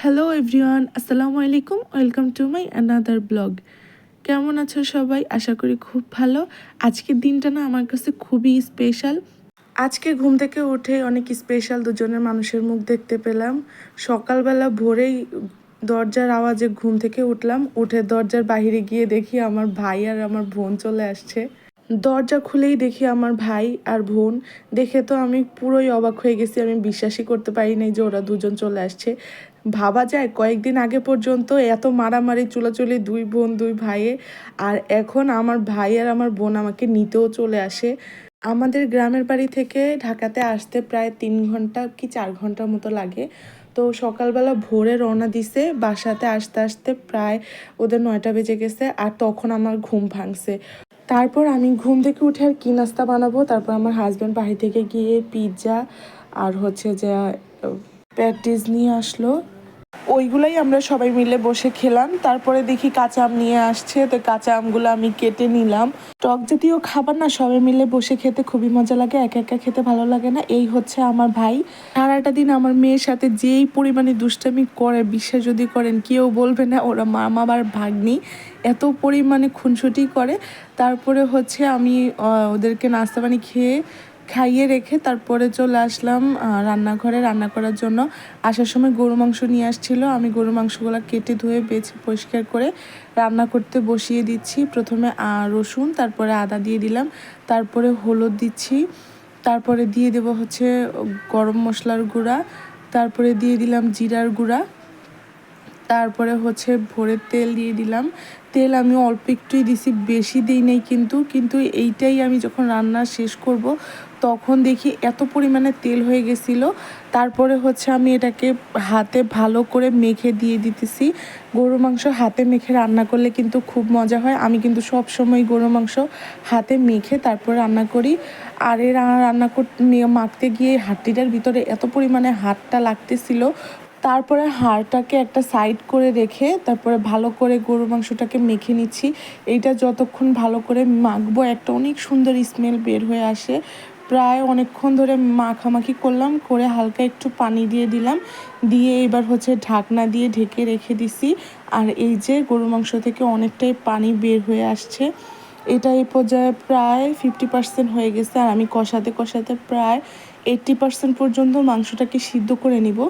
Hello everyone, আসসালামু আলাইকুম। Welcome to my another blog. কেমন আছো সবাই? আশা করি খুব ভালো। আজকের দিনটা না আমার কাছে খুবই স্পেশাল। আজকে ঘুম থেকে উঠে অনেক স্পেশাল দুজনের মানুষের মুখ দেখতে পেলাম। সকালবেলা ভোরেই দরজার আওয়াজে ঘুম থেকে উঠলাম, উঠে দরজার বাইরে গিয়ে দেখি আমার ভাই আর আমার বোন চলে আসছে। দরজা খুলেই দেখি আমার ভাই আর বোন। দেখে তো আমি পুরোই অবাক হয়ে গেছি, আমি বিশ্বাসই করতে পারি নাই যে ওরা দুজন চলে আসছে। ভাবা যায় কয়েকদিন আগে পর্যন্ত এত মারামারি চুলাচুলি দুই বোন দুই ভাইয়ে, আর এখন আমার ভাই আর আমার বোন আমাকে নিতেও চলে আসে। আমাদের গ্রামের বাড়ি থেকে ঢাকাতে আসতে প্রায় 3 ঘন্টা কি 4 ঘন্টার মতো লাগে। তো সকালবেলা ভোরে রওনা দিছে, বাসাতে আসতে আসতে প্রায় ওদের 9টা বেজে গেছে, আর তখন আমার ঘুম ভাঙছে। তারপর আমি ঘুম থেকে উঠে আর কি নাস্তা বানাবো, তারপর আমার হাজব্যান্ড বাড়ি থেকে গিয়ে পিৎজা আর হচ্ছে যে প্যাটিস নিয়ে আসলো। ওইগুলাই আমরা সবাই মিলে বসে খেলাম। তারপরে দেখি কাঁচা আম নিয়ে আসছে, তো কাঁচা আমগুলো আমি কেটে নিলাম। টক জাতীয় খাবার না সবাই মিলে বসে খেতে খুবই মজা লাগে, একা একা খেতে ভালো লাগে না। এই হচ্ছে আমার ভাই। সারাটা দিন আমার মেয়ের সাথে যেই পরিমাণে দুষ্টামি করে, বিশ্বাস যদি করেন কেউ বলবে না ওরা মামা আর ভাগ্নি, এত পরিমাণে খুনসুটি করে। তারপরে হচ্ছে আমি ওদেরকে নাস্তা পানি খাইয়ে রেখে তারপরে চলে আসলাম রান্নাঘরে রান্না করার জন্য। আসার সময় গরু মাংস নিয়ে আসছিল, আমি গরু মাংসগুলো কেটে ধুয়ে বেছে পরিষ্কার করে রান্না করতে বসিয়ে দিচ্ছি। প্রথমে রসুন, তারপরে আদা দিয়ে দিলাম, তারপরে হলুদ দিচ্ছি, তারপরে দিয়ে দেবো হচ্ছে গরম মশলার গুঁড়া, তারপরে দিয়ে দিলাম জিরার গুঁড়া, তারপরে হচ্ছে ভোরের তেল দিয়ে দিলাম। তেল আমি অল্প একটুই দিছি, বেশি দিই নেই কিন্তু কিন্তু এইটাই আমি যখন রান্না শেষ করব তখন দেখি এত পরিমাণে তেল হয়ে গেছিলো। তারপরে হচ্ছে আমি এটাকে হাতে ভালো করে মেখে দিয়ে দিতেছি। গরু মাংস হাতে মেখে রান্না করলে কিন্তু খুব মজা হয়। আমি কিন্তু সব সময় গরু মাংস হাতে মেখে তারপর রান্না করি। আর এই রান্না করতে মাখতে গিয়ে হাড্ডিটার ভিতরে এত পরিমাণে হাতটা লাগতেছিল। তারপরে হাড়টাকে একটা সাইড করে রেখে তারপরে ভালো করে গরু মাংসটাকে মেখে নিচ্ছি। এইটা যতক্ষণ ভালো করে মাখবো একটা অনেক সুন্দর স্মেল বের হয়ে আসে। প্রায় অনেকক্ষণ ধরে মাখামাখি করলাম, করে হালকা একটু পানি দিয়ে দিলাম, দিয়ে এবার হচ্ছে ঢাকনা দিয়ে ঢেকে রেখে দিছি। আর এই যে গরু মাংস থেকে অনেকটাই পানি বের হয়ে আসছে। এটা এই পর্যায়ে প্রায় 50% হয়ে গেছে, আর আমি কষাতে কষাতে প্রায় 80% পর্যন্ত মাংসটাকে সিদ্ধ করে নিব।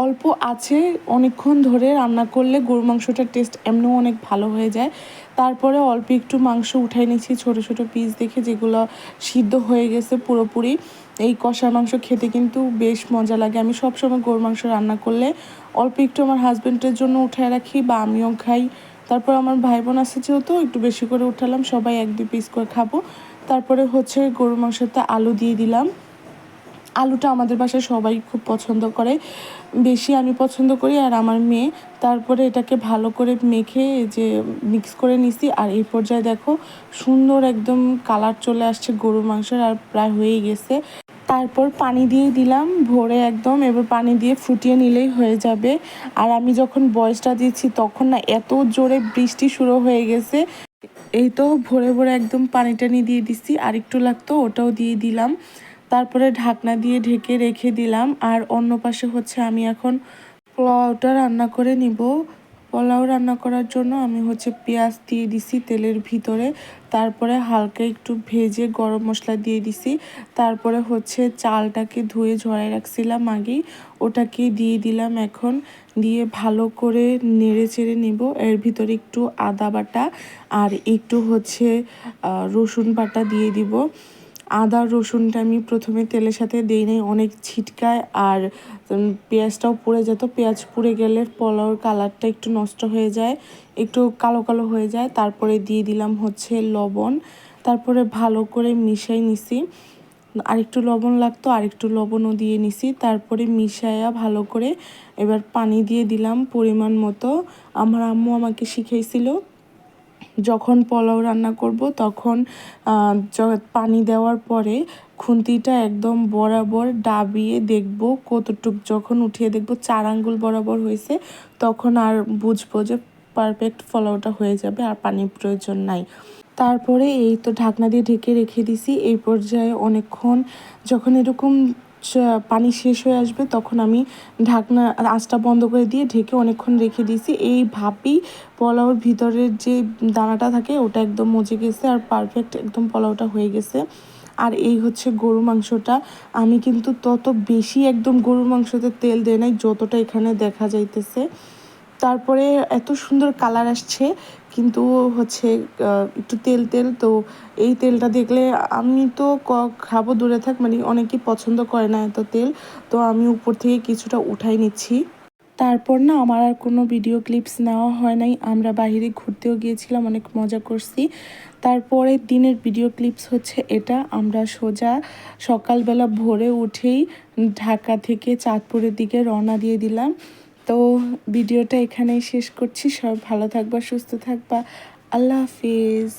অল্প আছে অনেকক্ষণ ধরে রান্না করলে গরু মাংসটার টেস্ট এমনিও অনেক ভালো হয়ে যায়। তারপরে অল্প একটু মাংস উঠাই নিচ্ছি ছোট ছোট পিস দেখে, যেগুলো সিদ্ধ হয়ে গেছে পুরোপুরি। এই কষা মাংস খেতে কিন্তু বেশ মজা লাগে। আমি সবসময় গরু মাংস রান্না করলে অল্প একটু আমার হাজব্যান্ডের জন্য উঠায় রাখি বা আমিও খাই। তারপর আমার ভাই বোন আছে যেহেতু একটু বেশি করে উঠালাম, সবাই 1-2 পিস করে খাবো। তারপরে হচ্ছে গরু মাংসতে আলু দিয়ে দিলাম। আলুটা আমাদের বাসায় সবাই খুব পছন্দ করে, বেশি আমি পছন্দ করি আর আমার মেয়ে। তারপরে এটাকে ভালো করে মেখে যে মিক্স করে নিছি, আর এই পর্যায়ে দেখো সুন্দর একদম কালার চলে আসছে গরু মাংসের, আর প্রায় হয়েই গেছে। তারপর পানি দিয়ে দিলাম ভরে একদম, এবার পানি দিয়ে ফুটিয়ে নিলেই হয়ে যাবে। আর আমি যখন বয়সটা দিচ্ছি তখন না এত জোরে বৃষ্টি শুরু হয়ে গেছে। এই তো ভরে ভরে একদম পানি টানি দিয়ে দিচ্ছি, আর একটু লাগতো ওটাও দিয়ে দিলাম। তারপরে ঢাকনা দিয়ে ঢেকে রেখে দিলাম। আর অন্য পাশে হচ্ছে আমি এখন পোলাওটা রান্না করে নিব। পোলাও রান্না করার জন্য আমি হচ্ছে পেঁয়াজ দিয়ে দিছি তেলের ভিতরে, তারপরে হালকা একটু ভেজে গরম মশলা দিয়ে দিছি। তারপরে হচ্ছে চালটাকে ধুয়ে ঝরাই রাখছিলাম আগেই, ওটাকে দিয়ে দিলাম এখন। দিয়ে ভালো করে নেড়ে চেড়ে নেব। এর ভিতরে একটু আদা বাটা আর একটু হচ্ছে রসুন বাটা দিয়ে দিব। আদা রসুনটা আমি প্রথমে তেলের সাথে দিই নাই, অনেক ছিটকায় আর পেঁয়াজটাও পুড়ে যেত। পেঁয়াজ পুড়ে গেলে পোলাওর কালারটা একটু নষ্ট হয়ে যায়, একটু কালো কালো হয়ে যায়। তারপরে দিয়ে দিলাম হচ্ছে লবণ, তারপরে ভালো করে মিশাই নিছি। আরেকটু লবণ লাগতো, আরেকটু লবণও দিয়ে নিছি। তারপরে মিশায়া ভালো করে এবার পানি দিয়ে দিলাম পরিমাণ মতো। আমার আম্মু আমাকে শিখাইছিল যখন পোলাও রান্না করব তখন পানি দেওয়ার পরে খুন্তিটা একদম বরাবর ডাবিয়ে দেখব কতটুক, যখন উঠিয়ে দেখব 4 আঙ্গুল বরাবর হয়েছে তখন আর বুঝবো যে পারফেক্ট পোলাওটা হয়ে যাবে, আর পানির প্রয়োজন নাই। তারপরে এই তো ঢাকনা দিয়ে ঢেকে রেখে দিছি। এই পর্যায়ে অনেকক্ষণ যখন এরকম পানি শেষ হয়ে আসবে তখন আমি ঢাকনা আঁচটা বন্ধ করে দিয়ে ঢেকে অনেকক্ষণ রেখে দিয়েছি। এই ভাপেই পোলাওর ভিতরের যে দানাটা থাকে ওটা একদম মজে গেছে আর পারফেক্ট একদম পোলাওটা হয়ে গেছে। আর এই হচ্ছে গরু মাংসটা। আমি কিন্তু তত বেশি একদম গরুর মাংসতে তেল দেয় নাই যতটা এখানে দেখা যাইতেছে। তারপরে এত সুন্দর কালার আসছে, কিন্তু হচ্ছে একটু তেল তেল তো। এই তেলটা দেখলে আমি তো খাবো দূরে থাক, মানে অনেকেই পছন্দ করে না এত তেল, তো আমি উপর থেকে কিছুটা উঠাই নিচ্ছি। তারপর না আমার আর কোনো ভিডিও ক্লিপস নেওয়া হয় নাই। আমরা বাইরে ঘুরতেও গিয়েছিলাম, অনেক মজা করছি। তারপরে দিনের ভিডিও ক্লিপস হচ্ছে এটা। আমরা সোজা সকালবেলা ভোরে উঠেই ঢাকা থেকে চাঁদপুরের দিকে রওনা দিয়ে দিলাম। তো ভিডিওটা এখানেই শেষ করছি। সব ভালো থাকবা, সুস্থ থাকবা। আল্লাহ হাফিজ।